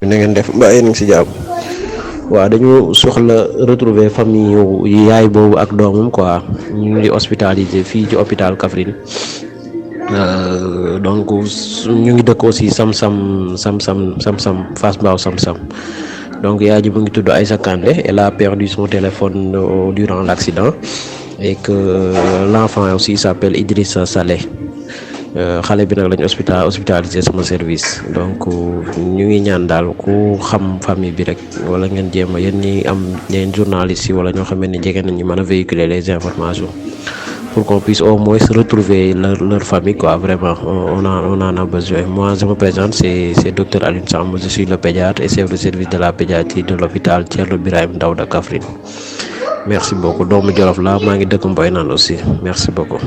na ngeen def mbaa yéen a ngi si jàmm. waaw dañu soxla retrouver famille yaay boobu ak doomam quoi ñu ngi hospitalisé fii ci hôpital Kaffrine donc ñu ngi dëkk aussi Sam-Sam Fass Mbao Sam-Sam donc yaay ji mu ngi tudd Aïssa Kandé. Elle a perdu son téléphone durant l'accident et que l'enfant aussi s'appelle Idrissa Saleh. xale bi nag lañ hospitalisé sama service donc ñu ngi ñaan daal ku xam famille bi rek wala ngeen jéem a yéen ñi am ñeen journalistes yi wala ñoo xam ne jege nañu mën a véhiculer les informations pour qu'on puisse au moins retrouver leur famille quoi. Vraiment on en a besoin. Moi je me présente, c'est docteur Alioune Samb, je suis le pédiatre et chef de service de la pédiatrie de l'hôpital Thierno Birahim Ndao de Kaffrine. Merci beaucoup. doomu Jolof la maa ngi dëkk Mboy naan aussi merci beaucoup.